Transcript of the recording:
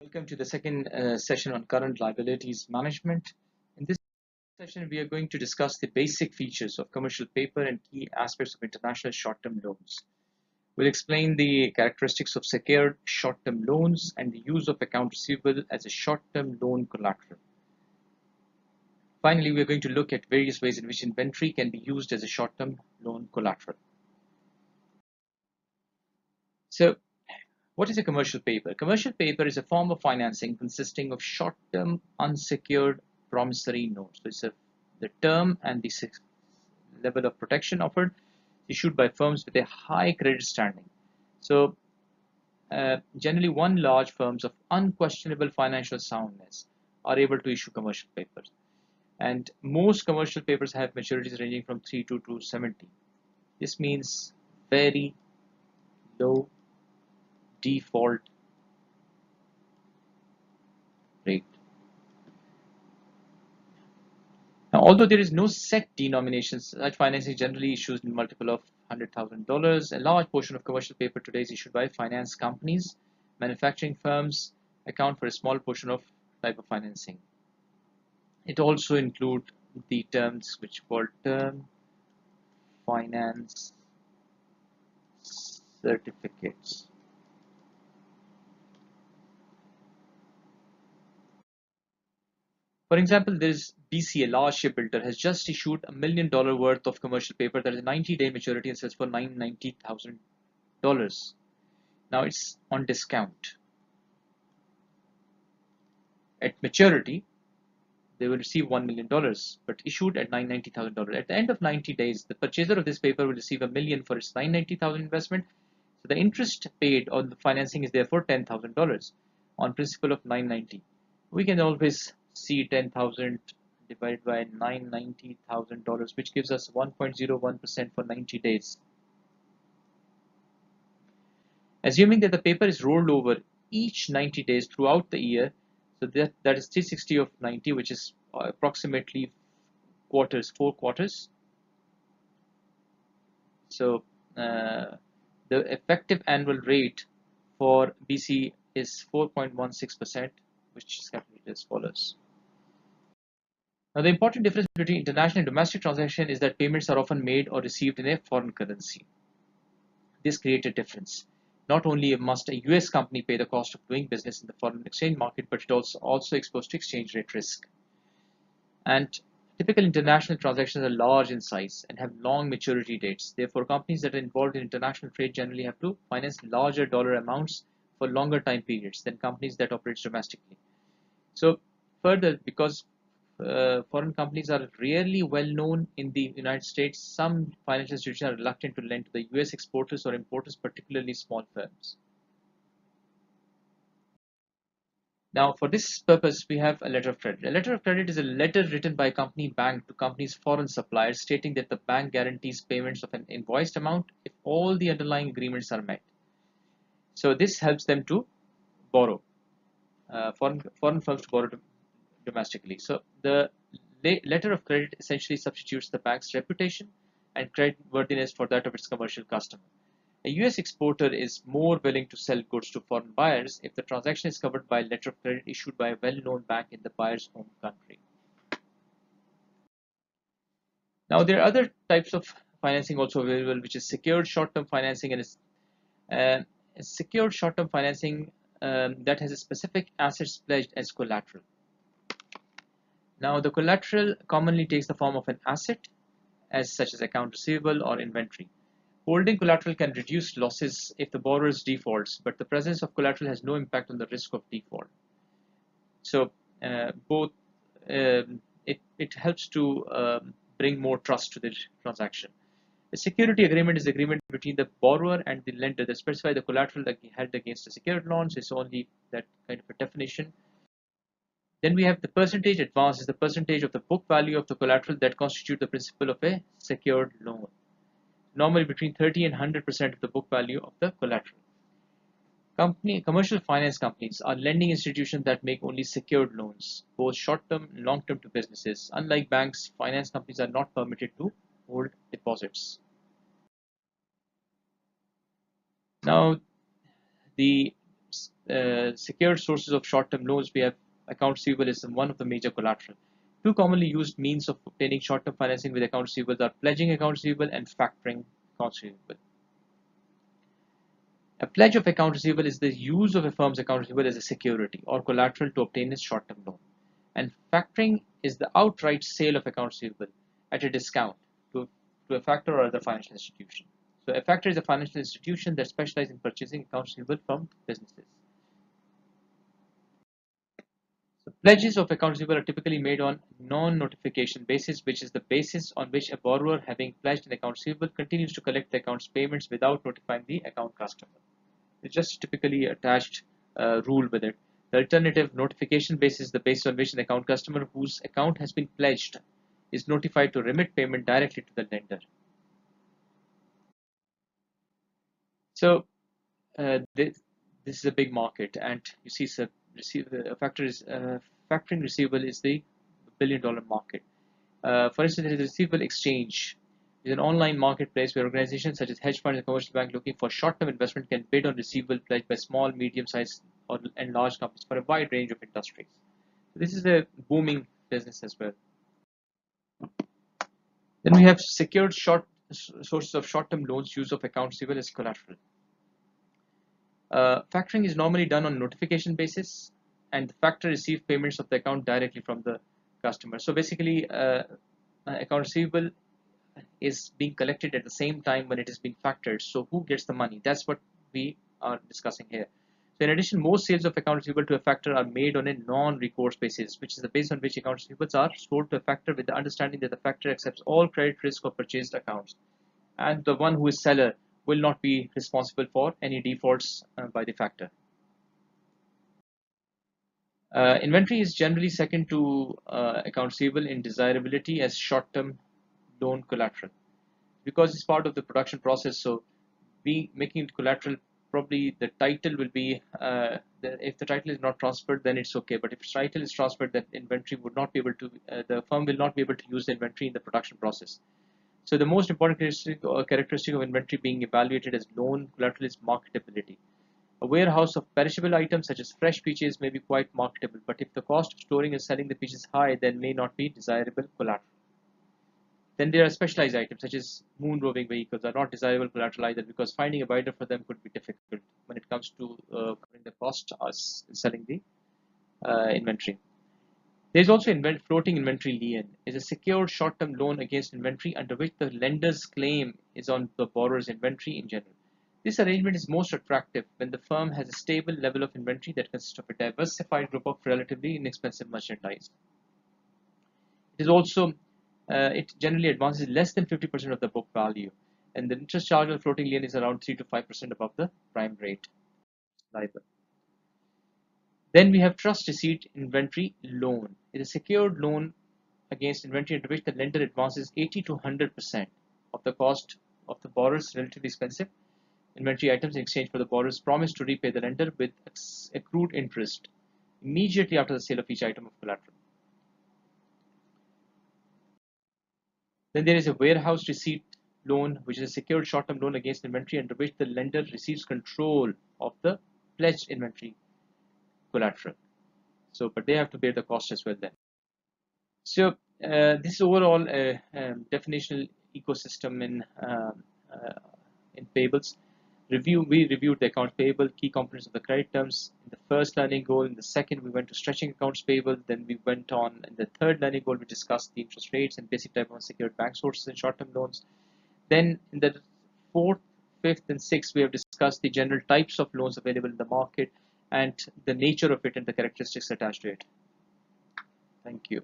Welcome to the second session on current liabilities management. In this session, we are going to discuss the basic features of commercial paper and key aspects of international short-term loans. We'll explain the characteristics of secured short-term loans and the use of account receivable as a short-term loan collateral. Finally, we are going to look at various ways in which inventory can be used as a short-term loan collateral. So, what is a commercial paper? Commercial paper is a form of financing consisting of short-term unsecured promissory notes. So the term and the level of protection offered issued by firms with a high credit standing. So generally one large firms of unquestionable financial soundness are able to issue commercial papers. And most commercial papers have maturities ranging from 3 to 70. This means very low default rate. Now, although there is no set denomination, such financing is generally issued in multiple of $100,000. A large portion of commercial paper today is issued by finance companies. Manufacturing firms account for a small portion of type of financing. It also includes the terms which are called term finance certificates. For example, there is BC, a large shipbuilder, has just issued $1 million worth of commercial paper that is a 90-day maturity and sells for $990,000. Now it's on discount. At maturity, they will receive $1 million, but issued at $990,000. At the end of 90 days, the purchaser of this paper will receive $1 million for its $990,000 investment. So the interest paid on the financing is therefore $10,000 on principal of $990,000. We can always see 10,000 divided by $990,000, which gives us 1.01% for 90 days. Assuming that the paper is rolled over each 90 days throughout the year, so that is 360 of 90, which is approximately 4 quarters. So the effective annual rate for BC is 4.16%, which is calculated as follows. Now, the important difference between international and domestic transaction is that payments are often made or received in a foreign currency. This creates a difference. Not only must a US company pay the cost of doing business in the foreign exchange market, but it also exposed to exchange rate risk. And typical international transactions are large in size and have long maturity dates. Therefore, companies that are involved in international trade generally have to finance larger dollar amounts for longer time periods than companies that operate domestically. So further, because foreign companies are rarely well known in the United States, some financial institutions are reluctant to lend to the US exporters or importers, particularly small firms. Now, for this purpose, we have a letter of credit. A letter of credit is a letter written by a company bank to company's foreign suppliers stating that the bank guarantees payments of an invoiced amount if all the underlying agreements are met. So this helps them to borrow, foreign firms to borrow domestically. So the letter of credit essentially substitutes the bank's reputation and creditworthiness for that of its commercial customer. A US exporter is more willing to sell goods to foreign buyers if the transaction is covered by a letter of credit issued by a well-known bank in the buyer's home country. Now, there are other types of financing also available, which is secured short-term financing, and secured short-term financing that has a specific assets pledged as collateral. Now, the collateral commonly takes the form of an asset, such as account receivable or inventory. Holding collateral can reduce losses if the borrower defaults, but the presence of collateral has no impact on the risk of default. So it helps to bring more trust to the transaction. A security agreement is an agreement between the borrower and the lender that specifies the collateral that held against the secured loans. It's only that kind of a definition. Then we have the percentage advance is the percentage of the book value of the collateral that constitute the principal of a secured loan. Normally between 30 and 100% of the book value of the collateral. Commercial finance companies are lending institutions that make only secured loans, both short-term and long-term to businesses. Unlike banks, finance companies are not permitted to hold deposits. Now, the secured sources of short-term loans, we have accounts receivable is one of the major collateral. Two commonly used means of obtaining short-term financing with accounts receivable are pledging accounts receivable and factoring accounts receivable. A pledge of account receivable is the use of a firm's account receivable as a security or collateral to obtain a short-term loan. And factoring is the outright sale of accounts receivable at a discount to a factor or other financial institution. So a factor is a financial institution that specializes in purchasing accounts receivable from businesses. So pledges of accounts receivable are typically made on non-notification basis, which is the basis on which a borrower having pledged an account receivable continues to collect the account's payments without notifying the account customer. It's just typically attached rule with it. The alternative notification basis is the basis on which an account customer whose account has been pledged is notified to remit payment directly to the lender. So this is a big market, and you see, factoring receivable is the billion-dollar market. For instance, the receivable exchange is an online marketplace where organizations such as hedge funds and commercial banks looking for short-term investment can bid on receivable pledged by small, medium-sized, and large companies for a wide range of industries. So this is a booming business as well. Then we have secured sources of short-term loans, use of accounts receivable as collateral. Factoring is normally done on notification basis, and the factor receives payments of the account directly from the customer. So basically, account receivable is being collected at the same time when it is being factored. So who gets the money? That's what we are discussing here. So in addition, most sales of account receivable to a factor are made on a non-recourse basis, which is the basis on which account receivables are sold to a factor with the understanding that the factor accepts all credit risk of purchased accounts, and the one who is seller will not be responsible for any defaults by the factor. Inventory is generally second to account receivable in desirability as short-term loan collateral because it's part of the production process. So we making it collateral, probably the title will be if the title is not transferred, then it's okay, but if the title is transferred, then inventory would not be able to the firm will not be able to use the inventory in the production process. So the most important characteristic of inventory being evaluated as loan collateral is marketability. A warehouse of perishable items such as fresh peaches may be quite marketable, but if the cost of storing and selling the peaches is high, then may not be desirable collateral. Then there are specialized items such as moon roving vehicles are not desirable collateral either, because finding a buyer for them could be difficult when it comes to covering the cost of selling the inventory. There is also floating inventory lien, is a secured short-term loan against inventory under which the lender's claim is on the borrower's inventory in general. This arrangement is most attractive when the firm has a stable level of inventory that consists of a diversified group of relatively inexpensive merchandise. It is also it generally advances less than 50% of the book value, and the interest charge on floating lien is around 3 to 5% above the prime rate. LIBOR. Then we have trust receipt inventory loan. It is a secured loan against inventory under which the lender advances 80 to 100% of the cost of the borrower's relatively expensive inventory items in exchange for the borrower's promise to repay the lender with accrued interest immediately after the sale of each item of collateral. Then there is a warehouse receipt loan, which is a secured short-term loan against inventory under which the lender receives control of the pledged inventory collateral. So, but they have to bear the cost as well then. So this is overall a definitional ecosystem in payables. We reviewed the accounts payable, key components of the credit terms in the first learning goal. In the second, we went to stretching accounts payable. Then we went on in the third learning goal, we discussed the interest rates and basic type of unsecured bank sources and short-term loans. Then in the fourth, fifth, and sixth, we have discussed the general types of loans available in the market and the nature of it and the characteristics attached to it. Thank you.